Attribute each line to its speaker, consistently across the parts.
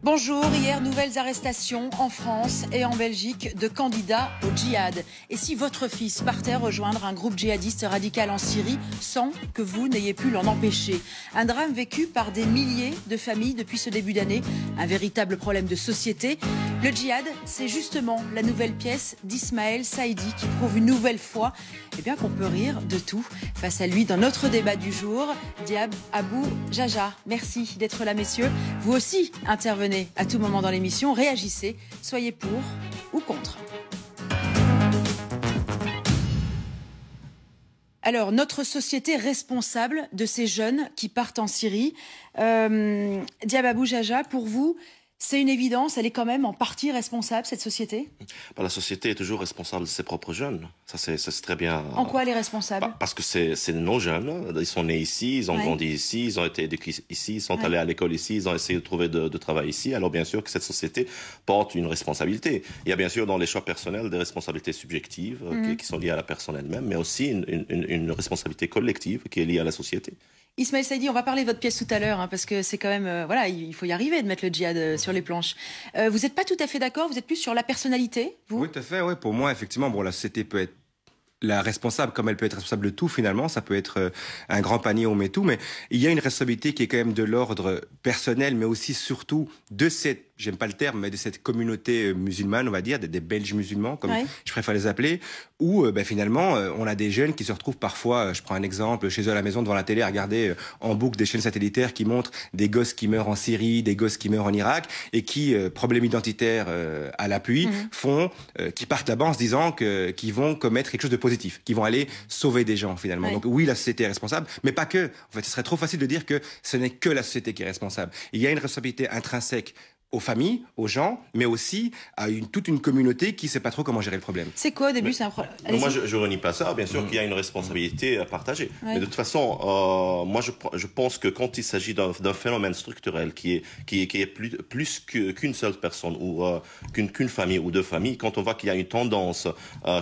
Speaker 1: Bonjour, hier, nouvelles arrestations en France et en Belgique de candidats au djihad. Et si votre fils partait rejoindre un groupe djihadiste radical en Syrie sans que vous n'ayez pu l'en empêcher? Un drame vécu par des milliers de familles depuis ce début d'année, un véritable problème de société. Le djihad, c'est justement la nouvelle pièce d'Ismaël Saïdi qui prouve une nouvelle fois qu'on peut rire de tout. Face à lui, dans notre débat du jour, Diab Abou Jaja. Merci d'être là, messieurs. Vous aussi intervenez à tout moment dans l'émission. Réagissez, soyez pour ou contre. Alors, notre société responsable de ces jeunes qui partent en Syrie. Diab Abou Jaja, pour vous, c'est une évidence, elle est quand même en partie responsable, cette société?
Speaker 2: La société est toujours responsable de ses propres jeunes. Ça, c'est très bien.
Speaker 1: En quoi elle est responsable?
Speaker 2: Parce que c'est nos jeunes. Ils sont nés ici, ils ont grandi ici, ils ont été éduqués ici, ils sont allés à l'école ici, ils ont essayé de trouver de travail ici. Alors bien sûr que cette société porte une responsabilité. Il y a bien sûr dans les choix personnels des responsabilités subjectives qui sont liées à la personne elle-même, mais aussi une responsabilité collective qui est liée à la société.
Speaker 1: Ismaël Saïdi, on va parler de votre pièce tout à l'heure, parce que c'est quand même, voilà, il faut y arriver de mettre le djihad sur les planches. Vous n'êtes pas tout à fait d'accord, vous êtes plus sur la personnalité, vous?
Speaker 3: Oui, tout à fait, oui. Pour moi, effectivement, bon, la société peut être la responsable, comme elle peut être responsable de tout finalement, ça peut être un grand panier, on met tout, mais il y a une responsabilité qui est quand même de l'ordre personnel, mais aussi surtout de cette, j'aime pas le terme, mais de cette communauté musulmane, on va dire, des Belges musulmans, comme je préfère les appeler, où finalement, on a des jeunes qui se retrouvent parfois, je prends un exemple, chez eux à la maison devant la télé, à regarder en boucle des chaînes satellitaires qui montrent des gosses qui meurent en Syrie, des gosses qui meurent en Irak, et qui, problème identitaire à l'appui, qui partent là-bas en se disant qu'ils vont commettre quelque chose de positif, qui vont aller sauver des gens finalement. Donc oui, la société est responsable, mais pas que. En fait, ce serait trop facile de dire que ce n'est que la société qui est responsable. Il y a une responsabilité intrinsèque aux familles, aux gens, mais aussi à toute une communauté qui ne sait pas trop comment gérer le problème.
Speaker 1: C'est quoi au début? C'est un problème.
Speaker 2: Moi, je ne renie pas ça. Bien sûr qu'il y a une responsabilité à partager. Mais de toute façon, moi, je pense que quand il s'agit d'un phénomène structurel qui est plus qu'une seule personne ou qu'une famille ou deux familles, quand on voit qu'il y a une tendance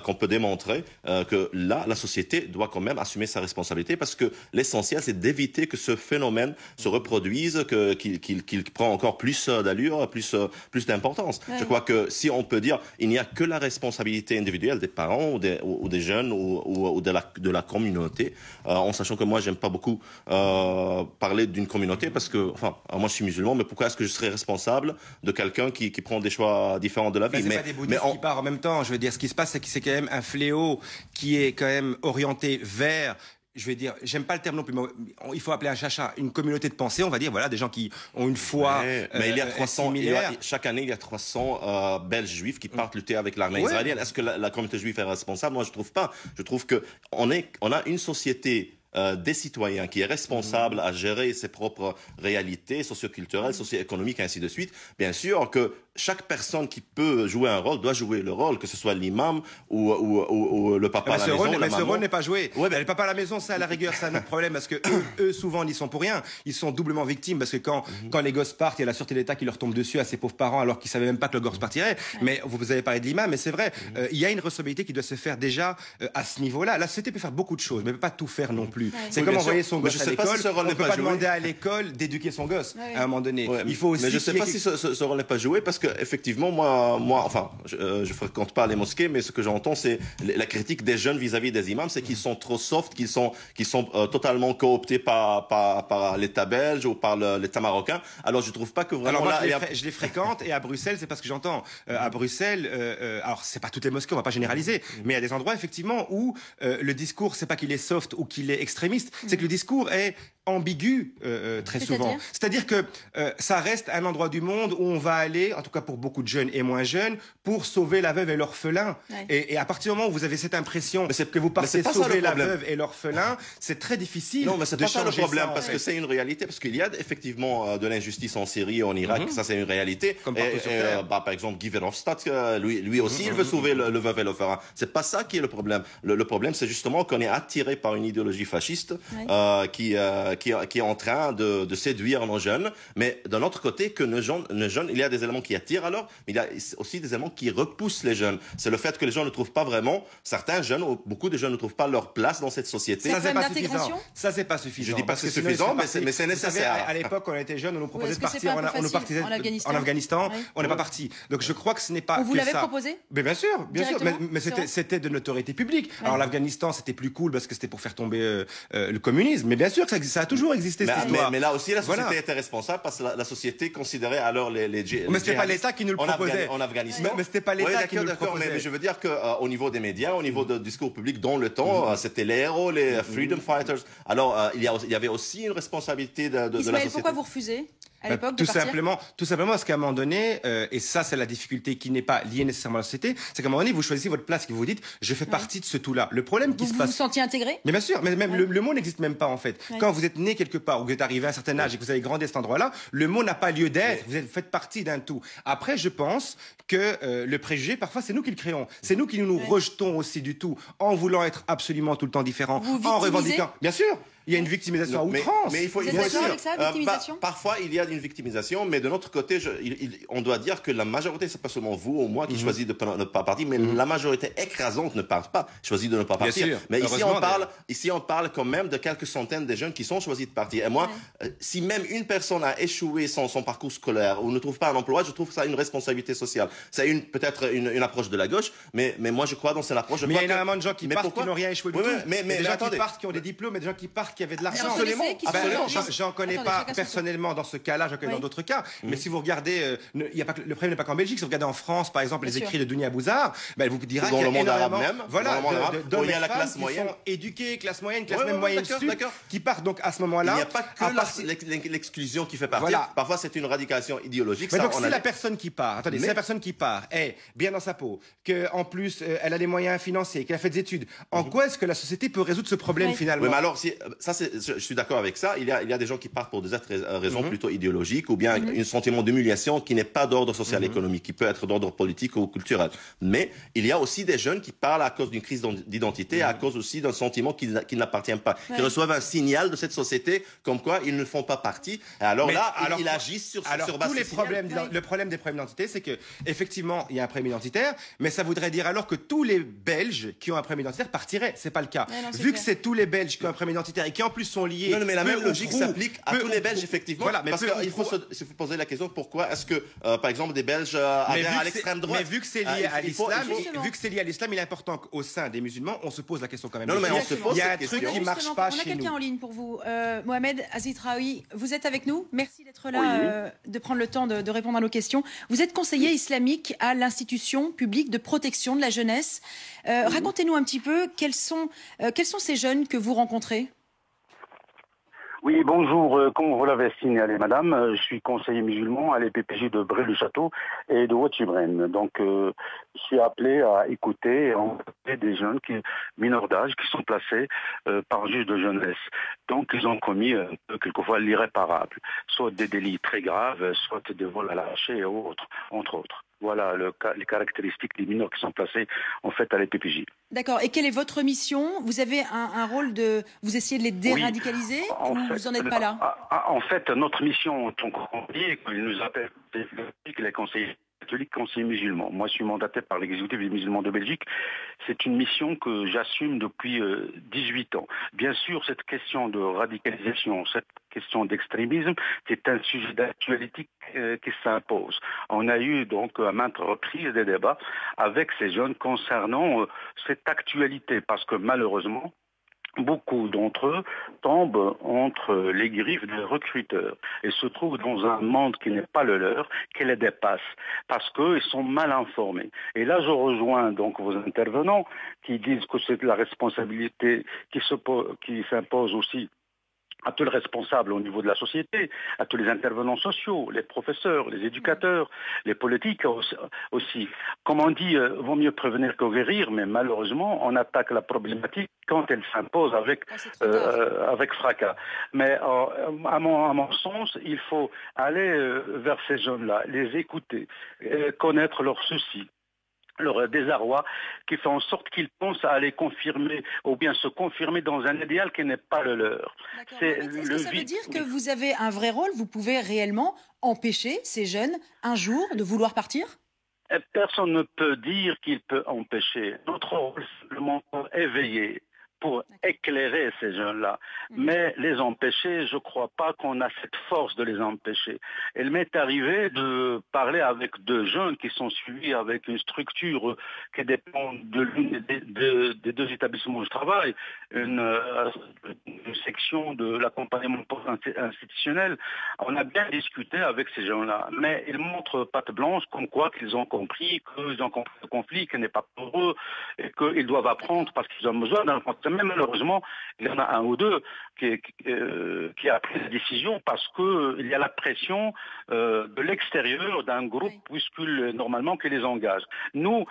Speaker 2: qu'on peut démontrer, que là, la société doit quand même assumer sa responsabilité parce que l'essentiel, c'est d'éviter que ce phénomène se reproduise, qu'il prend encore plus d'allure, plus d'importance. Je crois que si on peut dire il n'y a que la responsabilité individuelle des parents ou des jeunes ou de la communauté, en sachant que moi j'aime pas beaucoup parler d'une communauté parce que moi je suis musulman, mais pourquoi est-ce que je serais responsable de quelqu'un qui prend des choix différents de la vie?
Speaker 3: Mais pas des bouddhistes qui partent en même temps. Je veux dire, ce qui se passe, c'est que c'est quand même un fléau qui est quand même orienté vers, je vais dire, j'aime pas le terme non plus, mais il faut appeler un chacha, une communauté de pensée, on va dire, voilà, des gens qui ont une foi
Speaker 2: mais il y a 300, chaque année, il y a 300 Belges juifs qui partent lutter avec l'armée israélienne. Est-ce que la communauté juive est responsable? Moi, je trouve pas. Je trouve qu'on a une société des citoyens qui est responsable à gérer ses propres réalités socioculturelles, socio-économiques, ainsi de suite. Bien sûr que chaque personne qui peut jouer un rôle doit jouer le rôle, que ce soit l'imam ou le papa à la maison.
Speaker 3: Mais ce rôle n'est pas joué. Le papa à la maison, ça à la rigueur, c'est un autre problème parce que eux souvent, n'y sont pour rien. Ils sont doublement victimes parce que quand les gosses partent, il y a la sûreté de l'État qui leur tombe dessus à ces pauvres parents alors qu'ils savaient même pas que le gosse partirait. Mais vous avez parlé de l'imam, mais c'est vrai, il y a une responsabilité qui doit se faire déjà à ce niveau-là. La société peut faire beaucoup de choses, mais peut pas tout faire non plus. C'est comme envoyer son gosse à l'école. On ne peut pas demander à l'école d'éduquer son gosse à un moment donné. Il faut aussi.
Speaker 2: Mais je sais pas si ce rôle n'est pas joué parce que effectivement, moi, je fréquente pas les mosquées, mais ce que j'entends, c'est la critique des jeunes vis-à-vis des imams, c'est qu'ils sont trop soft, qu'ils sont totalement cooptés par l'État belge ou par l'État marocain. Alors je trouve pas que vraiment.
Speaker 3: Alors moi, je les fréquente et à Bruxelles, c'est parce que j'entends. À Bruxelles, alors c'est pas toutes les mosquées, on va pas généraliser, mais il y a des endroits effectivement où le discours, c'est pas qu'il est soft ou qu'il est extrémiste, c'est que le discours est ambigu très souvent. C'est-à-dire que ça reste un endroit du monde où on va aller, en tout cas pour beaucoup de jeunes et moins jeunes, pour sauver la veuve et l'orphelin. Et à partir du moment où vous avez cette impression que vous partez sauver la veuve et l'orphelin, c'est très difficile.
Speaker 2: Non, mais c'est pas ça le problème, parce que c'est une réalité, parce qu'il y a effectivement de l'injustice en Syrie et en Irak, ça c'est une réalité.
Speaker 3: Comme partout sur Terre.
Speaker 2: Par exemple, Guy Verhofstadt, lui aussi, il veut sauver le veuve et l'orphelin. C'est pas ça qui est le problème. Le problème, c'est justement qu'on est attiré par une idéologie fasciste qui qui est en train de séduire nos jeunes. Mais d'un autre côté, que nos jeunes, il y a des éléments qui attirent alors, mais il y a aussi des éléments qui repoussent les jeunes. C'est le fait que les gens ne trouvent pas vraiment, certains jeunes, ou beaucoup de jeunes ne trouvent pas leur place dans cette société.
Speaker 1: Ça, c'est pas suffisant.
Speaker 3: Ça, c'est pas suffisant.
Speaker 2: Je dis pas que c'est suffisant, mais c'est nécessaire.
Speaker 3: Savez, à l'époque, on était jeunes, on nous proposait de partir en Afghanistan. Oui. On n'est pas parti. Donc je crois que ce n'est pas.
Speaker 1: Vous l'avez proposé?
Speaker 3: Mais bien sûr. Mais c'était de notoriété publique. Ouais. Alors l'Afghanistan, c'était plus cool parce que c'était pour faire tomber le communisme. Mais bien sûr que ça a toujours existé.
Speaker 2: Mais là aussi, la société était responsable parce que la société considérait alors les
Speaker 3: mais c'était pas l'État qui nous le proposait.
Speaker 2: En Afghanistan.
Speaker 3: Mais c'était pas l'État qui nous le proposait.
Speaker 2: Mais je veux dire qu'au niveau des médias, au niveau du discours public, dans le temps, c'était les héros, les freedom fighters. Alors il y avait aussi une responsabilité de la société.
Speaker 1: Pourquoi vous refusez?
Speaker 3: Tout simplement parce qu'à un moment donné, et ça c'est la difficulté qui n'est pas liée nécessairement à la société, c'est qu'à un moment donné vous choisissez votre place et vous vous dites je fais partie de ce tout-là. Le problème qui se passe.
Speaker 1: Vous vous sentiez intégré?
Speaker 3: Mais bien sûr, mais même le mot n'existe même pas en fait. Quand vous êtes né quelque part ou que vous êtes arrivé à un certain âge et que vous avez grandi à cet endroit-là, le mot n'a pas lieu d'être. Vous faites partie d'un tout. Après, je pense que le préjugé, parfois c'est nous qui le créons. C'est nous qui nous rejetons aussi du tout en voulant être absolument tout le temps différents, en revendiquant. Bien sûr. Il y a une victimisation à outrance.
Speaker 2: Mais il faut
Speaker 1: dire avec ça, victimisation
Speaker 2: parfois, il y a une victimisation, mais de notre côté, on doit dire que la majorité, c'est pas seulement vous ou moi qui choisit de ne pas partir, mais la majorité écrasante ne part pas, choisit de ne pas partir.
Speaker 3: Sûr.
Speaker 2: Mais ici, on parle quand même de quelques centaines de jeunes qui sont choisis de partir. Et moi, si même une personne a échoué son parcours scolaire ou ne trouve pas un emploi, je trouve ça une responsabilité sociale. C'est peut-être une approche de la gauche, mais moi, je crois dans cette approche.
Speaker 3: Mais il y a énormément de gens qui partent, qui n'ont rien échoué du tout.
Speaker 2: Mais
Speaker 3: des gens qui partent, qui ont des diplômes, et des gens qui partent, qui avaient de l'argent.
Speaker 2: Absolument.
Speaker 3: J'en connais pas personnellement dans ce cas-là, j'en connais dans d'autres cas. Mais si vous regardez, le problème n'est pas qu'en Belgique. Si vous regardez en France, par exemple, les écrits de Dunia Bouzard, elle vous dira qu'il y a
Speaker 2: monde arabe
Speaker 3: énormément, d'hommes
Speaker 2: il y a
Speaker 3: et
Speaker 2: la
Speaker 3: femmes
Speaker 2: classe
Speaker 3: qui
Speaker 2: moyenne,
Speaker 3: sont éduqués, classe moyenne, même moyenne sup, qui partent donc à ce moment-là.
Speaker 2: Il n'y a pas que l'exclusion qui fait partir. Parfois, c'est une radicalisation idéologique.
Speaker 3: Mais donc, si la personne qui part, si la personne qui part est bien dans sa peau, qu'en plus elle a les moyens financiers, qu'elle a fait des études, en quoi est-ce que la société peut résoudre ce problème finalement?
Speaker 2: Oui, mais alors, je suis d'accord avec ça. Il y a des gens qui partent pour des raisons plutôt idéologiques ou bien un sentiment d'humiliation qui n'est pas d'ordre social-économique, qui peut être d'ordre politique ou culturel. Mais il y a aussi des jeunes qui parlent à cause d'une crise d'identité, à cause aussi d'un sentiment qui n'appartient pas, qui reçoivent un signal de cette société comme quoi ils ne font pas partie. Et alors ils agissent sur base
Speaker 3: tous les problèmes. Le problème des problèmes d'identité, c'est que effectivement il y a un problème identitaire, mais ça voudrait dire alors que tous les Belges qui ont un problème identitaire partiraient. C'est pas le cas. Vu que c'est tous les Belges qui ont un problème identitaire et qui en plus sont liés.
Speaker 2: Non, mais la même logique s'applique à tous les Belges, effectivement.
Speaker 3: Voilà, mais
Speaker 2: parce qu'il faut se poser la question pourquoi est-ce que, par exemple, des Belges adhèrent à l'extrême droite.
Speaker 3: Mais vu que c'est lié à l'islam, il est important qu'au sein des musulmans, on se pose la question quand même.
Speaker 2: Non, mais on se pose
Speaker 3: il y a un truc qui marche pas chez nous.
Speaker 1: On a quelqu'un en ligne pour vous. Mohamed Azitraoui, vous êtes avec nous. Merci d'être là, de prendre le temps de répondre à nos questions. Vous êtes conseiller islamique à l'Institution publique de protection de la jeunesse. Racontez-nous un petit peu quels sont ces jeunes que vous rencontrez.
Speaker 4: Oui, bonjour. Comme vous l'avez signalé, madame, je suis conseiller musulman à l'EPPJ de Bray-le-Château et de Haute-Ibren. Donc, je suis appelé à écouter et enquêter des jeunes mineurs d'âge qui sont placés par juge de jeunesse. Donc, ils ont commis quelquefois l'irréparable, soit des délits très graves, soit des vols à l'arraché et autres, entre autres. Voilà les caractéristiques des mineurs qui sont placés en fait à l'EPPJ.
Speaker 1: D'accord. Et quelle est votre mission? Vous avez un rôle vous essayez de les déradicaliser ou vous n'en êtes pas là?
Speaker 4: En fait, notre mission en tant qu'envoyé, il nous appelle les conseillers catholiques, conseillers musulmans. Moi, je suis mandaté par l'exécutif des musulmans de Belgique. C'est une mission que j'assume depuis 18 ans. Bien sûr, cette question de radicalisation, cette question d'extrémisme, c'est un sujet d'actualité qui s'impose. On a eu donc à maintes reprises des débats avec ces jeunes concernant cette actualité, parce que malheureusement, beaucoup d'entre eux tombent entre les griffes des recruteurs et se trouvent dans un monde qui n'est pas le leur, qui les dépasse, parce qu'ils sont mal informés. Et là, je rejoins donc vos intervenants qui disent que c'est la responsabilité qui s'impose aussi à tous les responsables au niveau de la société, à tous les intervenants sociaux, les professeurs, les éducateurs, les politiques aussi. Comme on dit, vaut mieux prévenir que guérir, mais malheureusement, on attaque la problématique quand elle s'impose avec fracas. Mais à mon sens, il faut aller vers ces jeunes-là, les écouter, connaître leurs soucis, leur désarroi, qui fait en sorte qu'ils pensent à aller confirmer ou bien se confirmer dans un idéal qui n'est pas le leur.
Speaker 1: Est-ce que ça veut dire que vous avez un vrai rôle? Vous pouvez réellement empêcher ces jeunes un jour de vouloir partir?
Speaker 4: Personne ne peut dire qu'il peut empêcher. Notre rôle, c'est simplement pour éveiller, pour éclairer ces jeunes-là. Mais les empêcher, je ne crois pas qu'on a cette force de les empêcher. Il m'est arrivé de parler avec deux jeunes qui sont suivis avec une structure qui dépend de l'une des deux établissements où je travaille, une section de l'accompagnement institutionnel. On a bien discuté avec ces gens-là, mais ils montrent patte blanche comme quoi qu'ils ont compris le conflit, qu'il n'est pas pour eux, et qu'ils doivent apprendre parce qu'ils ont besoin d'un conseil. Mais malheureusement, il y en a un ou deux qui a pris la décision parce qu'il y a la pression de l'extérieur d'un groupe puisqu'il normalement qui les engage. Nous,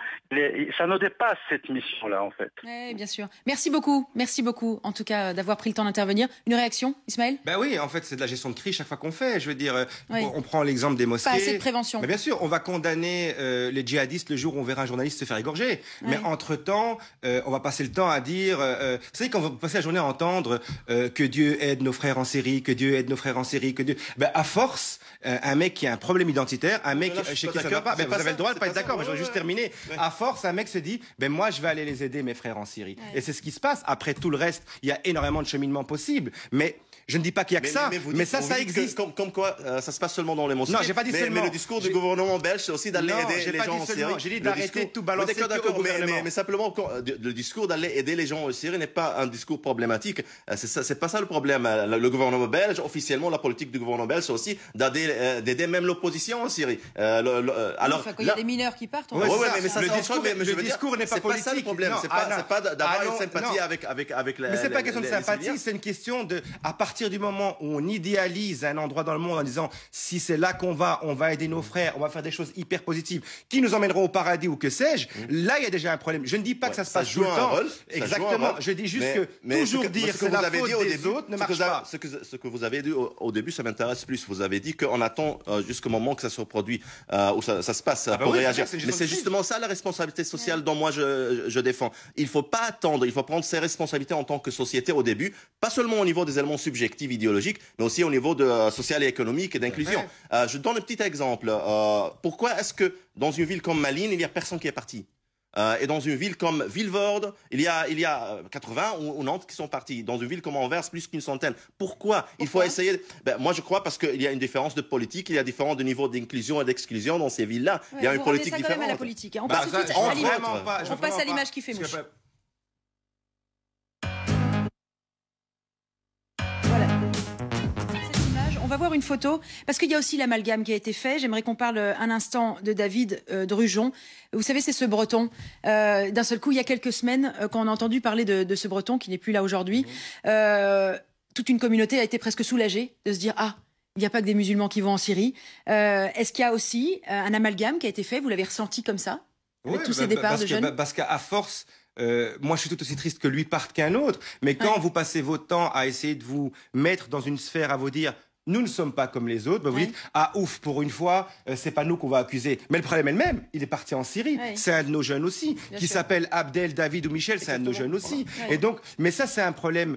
Speaker 4: ça ne dépasse cette mission-là en fait.
Speaker 1: Oui, bien sûr. Merci beaucoup en tout cas d'avoir pris le temps d'intervenir. Une réaction, Ismaël?
Speaker 3: Ben oui, en fait c'est de la gestion de crise chaque fois qu'on fait. Je veux dire, on prend l'exemple des mosquées.
Speaker 1: Pas assez de prévention.
Speaker 3: Mais bien sûr, on va condamner les djihadistes le jour où on verra un journaliste se faire égorger. Mais entre-temps, on va passer le temps à dire... vous savez, quand on va passer la journée à entendre que Dieu aide nos frères en Syrie, que Dieu aide nos frères en Syrie, que Dieu... Ben, à force, un mec qui a un problème identitaire, un mec chez qui ça ne va pas, ben, vous avez le droit de pas être d'accord, mais je vais juste terminer. À force, un mec se dit, ben moi je vais aller les aider, mes frères en Syrie. Et c'est ce qui se passe. Après tout le reste, il y a énormément de cheminement possible. Mais je ne dis pas qu'il y a que ça, mais ça existe.
Speaker 2: Comme quoi, ça se passe seulement dans les mosquées.
Speaker 3: Non, j'ai pas dit seulement.
Speaker 2: Mais le discours du gouvernement belge, c'est aussi d'aller aider les gens en Syrie.
Speaker 3: J'ai dit d'arrêter de tout balancer au gouvernement.
Speaker 2: Mais simplement, le discours d'aller aider les gens en Syrie n'est pas un discours problématique. C'est pas ça le problème. Le gouvernement belge, officiellement, la politique du gouvernement belge, c'est aussi d'aider même l'opposition en Syrie.
Speaker 1: Alors, quand il y a des mineurs qui partent,
Speaker 3: le discours n'est pas politique.
Speaker 2: C'est pas ça le problème. C'est pas d'avoir une sympathie avec la.
Speaker 3: Mais c'est pas une question de sympathie, c'est une question de, à partir du moment où on idéalise un endroit dans le monde en disant si c'est là qu'on va, on va aider nos frères, on va faire des choses hyper positives qui nous emmèneront au paradis ou que sais-je, là il y a déjà un problème. Je ne dis pas que ça se passe tout le temps. Exactement. Je dis juste que toujours dire c'est la faute des autres ne marche pas.
Speaker 2: Ce que vous avez dit au début, ça m'intéresse plus. Vous avez dit qu'on attend jusqu'au moment que ça se reproduit, où ça se passe pour réagir. Mais c'est justement ça la responsabilité sociale dont moi je défends. Il ne faut pas attendre, il faut prendre ses responsabilités en tant que société au début, pas seulement au niveau des éléments subjectifs idéologiques, mais aussi au niveau social et économique et d'inclusion. Je donne un petit exemple. Pourquoi est-ce que dans une ville comme Malines, il n'y a personne qui est parti? Et dans une ville comme Vilvoorde, il y a 80 ou Nantes qui sont partis. Dans une ville comme Anvers, plus qu'une centaine. Pourquoi il faut essayer... moi, je crois parce qu'il y a une différence de politique, il y a différents niveaux d'inclusion et d'exclusion dans ces villes-là. Il y a une politique différente.
Speaker 1: À la politique. On passe tout de suite à l'image. On passe à l'image qui fait mouche. On va voir une photo, parce qu'il y a aussi l'amalgame qui a été fait. J'aimerais qu'on parle un instant de David Drugeon. Vous savez, c'est ce Breton. D'un seul coup, il y a quelques semaines, quand on a entendu parler de ce Breton, qui n'est plus là aujourd'hui, toute une communauté a été presque soulagée de se dire « Ah, il n'y a pas que des musulmans qui vont en Syrie ». Est-ce qu'il y a aussi un amalgame qui a été fait? Vous l'avez ressenti comme ça? Avec tous ces départs de jeunes?
Speaker 3: Parce qu'à force... moi, je suis tout aussi triste que lui parte qu'un autre. Mais quand vous passez votre temps à essayer de vous mettre dans une sphère, à vous dire... Nous ne sommes pas comme les autres. Ben vous dites, ah ouf, pour une fois, c'est pas nous qu'on va accuser. Mais le problème est le même. Il est parti en Syrie. C'est un de nos jeunes aussi, qui s'appelle Abdel, David ou Michel. C'est un de nos jeunes aussi. Et donc, mais ça, c'est un problème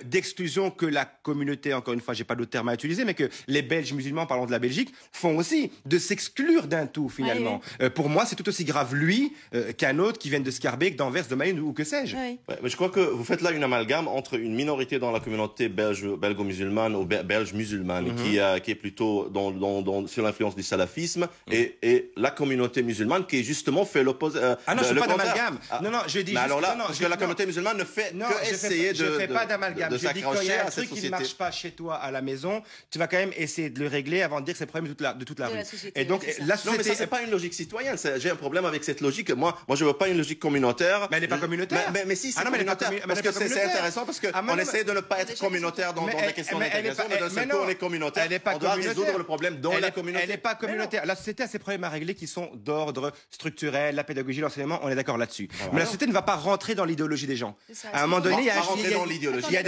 Speaker 3: d'exclusion que la communauté, encore une fois, j'ai pas d'autre terme à utiliser, mais que les Belges musulmans, parlons de la Belgique, font aussi, de s'exclure d'un tout finalement. Pour moi, c'est tout aussi grave lui qu'un autre qui viennent de Schaerbeek, d'Anvers, de Malines ou que sais-je.
Speaker 2: Mais je crois que vous faites là une amalgame entre une minorité dans la communauté belgo-musulmane ou belge musulmane, qui est plutôt sur l'influence du salafisme, et la communauté musulmane qui justement fait l'opposé.
Speaker 3: Ah non, je ne fais pas d'amalgame. Non, je dis.
Speaker 2: Mais alors là, parce que la communauté musulmane ne fait que essayer
Speaker 3: je fais pas d'amalgame. Je dis qu'il y a un truc qui ne marche pas chez toi à la maison, tu vas quand même essayer de le régler avant de dire que c'est le problème de toute la rue.
Speaker 2: Et donc la société. Non, mais ça c'est pas une logique citoyenne. J'ai un problème avec cette logique. Moi, je veux pas une logique communautaire.
Speaker 3: Mais elle n'est pas communautaire.
Speaker 2: Mais si, c'est communautaire. Parce que c'est intéressant parce qu'on essaie de ne pas être communautaire dans des questions d'intégration, mais d'un seul coup on est communautaire.
Speaker 3: Elle n'est pas
Speaker 2: on doit
Speaker 3: communautaire.
Speaker 2: résoudre le problème dans la communauté.
Speaker 3: Elle n'est pas communautaire. La société a ses problèmes à régler qui sont d'ordre structurel, la pédagogie, l'enseignement, on est d'accord là-dessus. Voilà. Mais la société ne va pas rentrer dans l'idéologie des gens. À un moment donné, il y a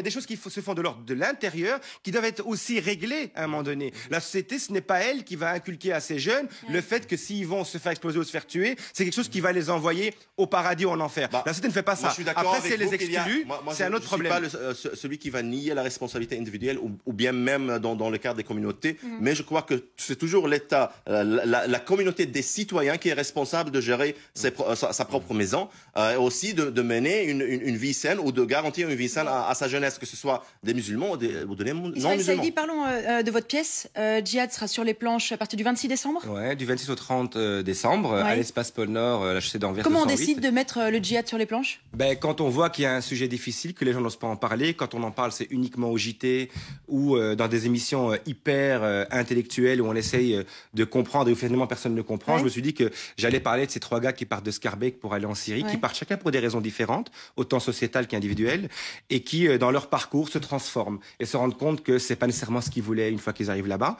Speaker 3: des choses qui se font de l'ordre de l'intérieur qui doivent être aussi réglées à un moment donné. La société, ce n'est pas elle qui va inculquer à ces jeunes le fait que s'ils vont se faire exploser ou se faire tuer, c'est quelque chose qui va les envoyer au paradis ou en enfer. La société ne fait pas ça. Après, c'est les exclus, c'est un autre problème.
Speaker 2: Je ne suis pas celui qui va nier la responsabilité individuelle ou bien même dans le cadre des communautés, mais je crois que c'est toujours l'État, la communauté des citoyens qui est responsable de gérer sa propre maison, et aussi de mener une vie saine ou de garantir une vie saine à sa jeunesse, que ce soit des musulmans ou des non-musulmans.
Speaker 1: Parlons de votre pièce. Djihad sera sur les planches à partir du 26 décembre.
Speaker 3: Ouais, du 26 au 30 décembre, à l'espace Pôle Nord, la chaussée d'Anvers.
Speaker 1: Comment on décide de mettre le djihad sur les planches?
Speaker 3: Quand on voit qu'il y a un sujet difficile, que les gens n'osent pas en parler, quand on en parle, c'est uniquement au JT ou dans des émissions hyper intellectuelles où on essaye de comprendre et où finalement personne ne comprend. Je me suis dit que j'allais parler de ces 3 gars qui partent de Scarbeck pour aller en Syrie, qui partent chacun pour des raisons différentes, autant sociétales qu'individuelles, et qui, dans leur parcours, se transforment et se rendent compte que c'est pas nécessairement ce qu'ils voulaient une fois qu'ils arrivent là-bas.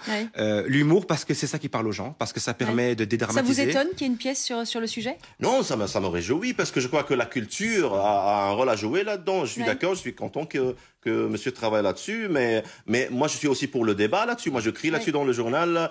Speaker 3: L'humour, parce que c'est ça qui parle aux gens, parce que ça permet de dédramatiser.
Speaker 1: Ça vous étonne qu'il y ait une pièce sur le sujet?
Speaker 2: Non, ça me réjouit, parce que je crois que la culture a un rôle à jouer là-dedans. Je suis d'accord, je suis content que monsieur travaille là-dessus, mais moi je suis aussi pour le débat là-dessus. Moi je crie là-dessus dans le journal,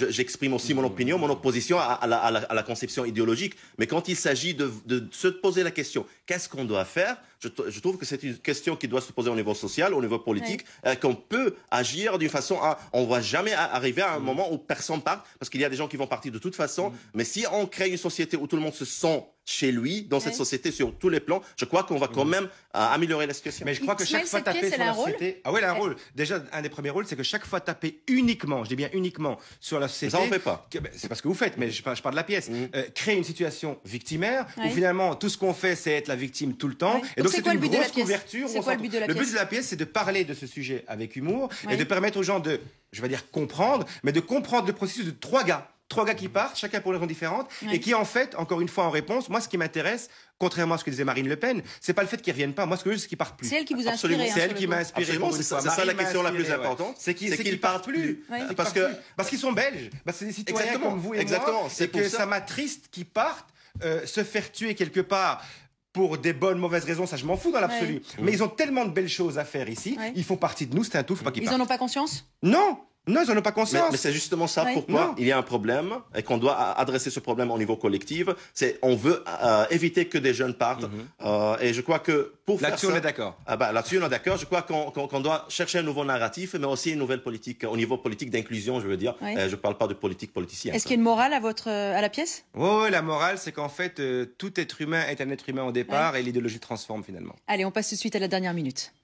Speaker 2: j'exprime aussi mon opinion, mon opposition à la conception idéologique. Mais quand il s'agit de se poser la question, qu'est-ce qu'on doit faire? Je trouve que c'est une question qui doit se poser au niveau social, au niveau politique, qu'on peut agir d'une façon on ne va jamais arriver à un moment où personne part, parce qu'il y a des gens qui vont partir de toute façon. Mais si on crée une société où tout le monde se sent chez lui, dans cette société, sur tous les plans, je crois qu'on va quand même améliorer la situation.
Speaker 3: Mais je crois que chaque fois taper sur la société... Ah ouais, elle a un rôle. Déjà, un des premiers rôles, c'est que chaque fois taper uniquement, je dis bien uniquement, sur la société...
Speaker 2: Ça, on ne fait pas.
Speaker 3: C'est parce que vous faites, mais je parle de la pièce. Créer une situation victimaire, où finalement, tout ce qu'on fait, c'est être la victime tout le temps. Et donc, c'est une grosse couverture.
Speaker 1: C'est quoi le but de la pièce?
Speaker 3: Le but de la pièce, c'est de parler de ce sujet avec humour et de permettre aux gens de, je vais dire comprendre, mais de comprendre le processus de 3 gars qui partent, chacun pour des raisons différentes, et qui en fait, encore une fois en réponse, moi ce qui m'intéresse, contrairement à ce que disait Marine Le Pen, c'est pas le fait qu'ils reviennent pas, moi ce que je veux c'est qu'ils partent plus.
Speaker 1: C'est elle qui vous a inspiré.
Speaker 3: C'est elle qui m'a inspiré.
Speaker 2: C'est ça la question la plus importante, c'est qu'ils partent plus.
Speaker 3: Parce qu'ils sont belges, c'est des citoyens comme vous et moi, c'est que ça m'attriste qu'ils partent, se faire tuer quelque part pour des bonnes, mauvaises raisons, ça je m'en fous dans l'absolu. Mais ils ont tellement de belles choses à faire ici, ils font partie de nous, c'est un tout, faut pas qu'ils partent.
Speaker 1: Ils en ont pas conscience?
Speaker 3: Non, ils n'en ont pas conscience.
Speaker 2: Mais c'est justement ça pourquoi il y a un problème et qu'on doit adresser ce problème au niveau collectif. On veut éviter que des jeunes partent. Et je crois que pour faire ça...
Speaker 3: Là-dessus, on est d'accord.
Speaker 2: Là-dessus, on est d'accord. Je crois qu'on doit chercher un nouveau narratif, mais aussi une nouvelle politique, au niveau politique d'inclusion, je veux dire. Je ne parle pas de politique politicienne.
Speaker 1: Est-ce qu'il y a une morale à la pièce?
Speaker 3: Oui, la morale, c'est qu'en fait, tout être humain est un être humain au départ et l'idéologie transforme finalement.
Speaker 1: Allez, on passe tout de suite à la dernière minute.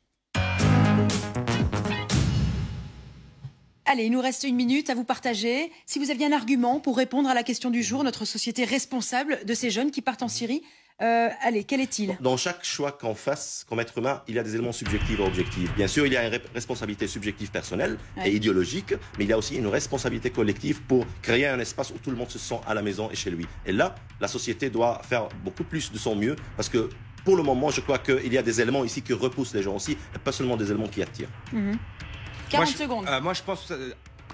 Speaker 1: Allez, il nous reste 1 minute à vous partager. Si vous aviez un argument pour répondre à la question du jour, notre société responsable de ces jeunes qui partent en Syrie, allez, quel est-il?
Speaker 2: Dans chaque choix qu'on fasse comme être humain, il y a des éléments subjectifs et objectifs. Bien sûr, il y a une responsabilité subjective personnelle et idéologique, mais il y a aussi une responsabilité collective pour créer un espace où tout le monde se sent à la maison et chez lui. Et là, la société doit faire beaucoup plus de son mieux, parce que pour le moment, je crois qu'il y a des éléments ici qui repoussent les gens aussi, et pas seulement des éléments qui attirent.
Speaker 1: 40 secondes.
Speaker 3: Moi, je pense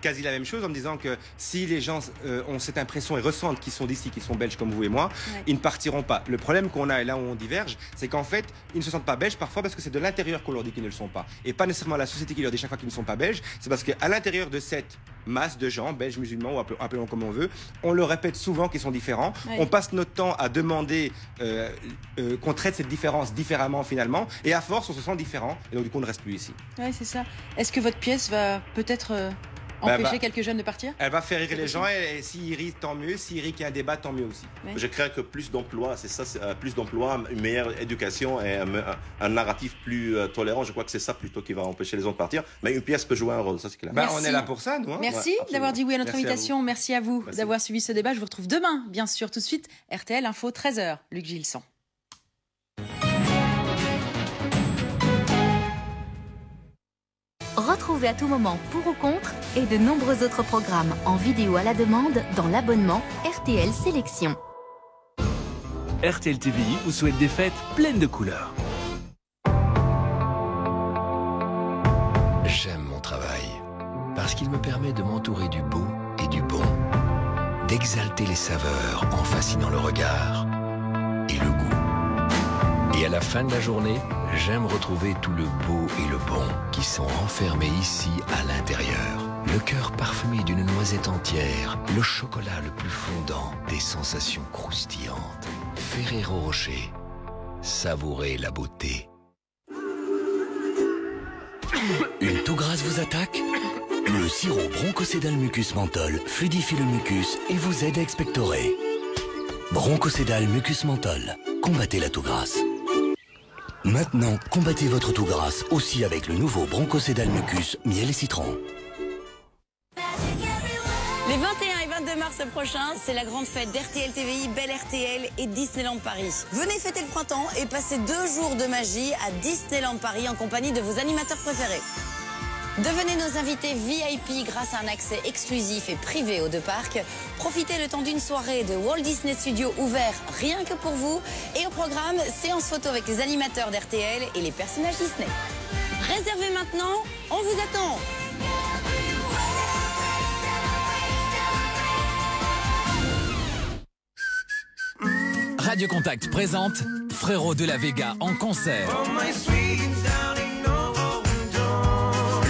Speaker 3: quasi la même chose en me disant que si les gens ont cette impression et ressentent qu'ils sont d'ici, qu'ils sont belges comme vous et moi, ils ne partiront pas. Le problème qu'on a et là où on diverge, c'est qu'en fait, ils ne se sentent pas belges parfois parce que c'est de l'intérieur qu'on leur dit qu'ils ne le sont pas. Et pas nécessairement la société qui leur dit chaque fois qu'ils ne sont pas belges, c'est parce qu'à l'intérieur de cette masse de gens, belges, musulmans ou appelons comme on veut, on leur répète souvent qu'ils sont différents. On passe notre temps à demander qu'on traite cette différence différemment finalement, et à force on se sent différent et donc du coup on ne reste plus ici.
Speaker 1: Oui, c'est ça. Est-ce que votre pièce va peut-être empêcher quelques jeunes de partir?
Speaker 3: Elle va faire rire les gens et s'ils rient, tant mieux. S'ils rient qu'il y a un débat, tant mieux aussi.
Speaker 2: Je crains que plus d'emplois, c'est ça, plus d'emplois, une meilleure éducation et un narratif plus tolérant. Je crois que c'est ça plutôt qui va empêcher les gens de partir. Mais une pièce peut jouer un rôle, ça c'est clair.
Speaker 3: On est là pour ça, nous.
Speaker 1: Merci d'avoir dit oui à notre invitation. Merci à vous d'avoir suivi ce débat. Je vous retrouve demain, bien sûr, tout de suite. RTL Info, 13h. Luc Gilson.
Speaker 5: Retrouvez à tout moment Pour ou Contre et de nombreux autres programmes en vidéo à la demande dans l'abonnement RTL Sélection.
Speaker 6: RTL TVI vous souhaite des fêtes pleines de couleurs.
Speaker 7: J'aime mon travail. Parce qu'il me permet de m'entourer du beau et du bon, d'exalter les saveurs en fascinant le regard et le goût. Et à la fin de la journée, j'aime retrouver tout le beau et le bon qui sont enfermés ici à l'intérieur. Le cœur parfumé d'une noisette entière, le chocolat le plus fondant, des sensations croustillantes. Ferrero Rocher, savourez la beauté.
Speaker 8: Une toux grasse vous attaque? Le sirop Bronchocédal Mucus Menthol fluidifie le mucus et vous aide à expectorer. Bronchocédal Mucus Menthol, combattez la toux grasse. Maintenant, combattez votre toux grasse aussi avec le nouveau Bronchocédal Mucus Miel et Citron.
Speaker 9: Les 21 et 22 mars prochains, c'est la grande fête d'RTL TVI, Belle RTL et Disneyland Paris. Venez fêter le printemps et passer 2 jours de magie à Disneyland Paris en compagnie de vos animateurs préférés. Devenez nos invités VIP grâce à un accès exclusif et privé aux 2 parcs. Profitez le temps d'une soirée de Walt Disney Studios ouvert rien que pour vous. Et au programme, séance photo avec les animateurs d'RTL et les personnages Disney. Réservez maintenant, on vous attend.
Speaker 10: Radio Contact présente Frérot de la Vega en concert.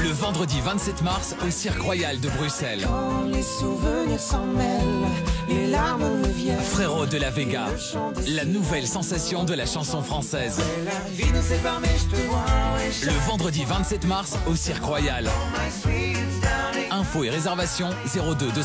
Speaker 10: Le vendredi 27 mars au Cirque Royal de Bruxelles.
Speaker 11: Quand les souvenirs s'en mêlent, les larmes me viennent.
Speaker 10: Frérot de la Vega, la nouvelle sensation de la chanson française. Le vendredi 27 mars au Cirque Royal. Infos et réservations 02 2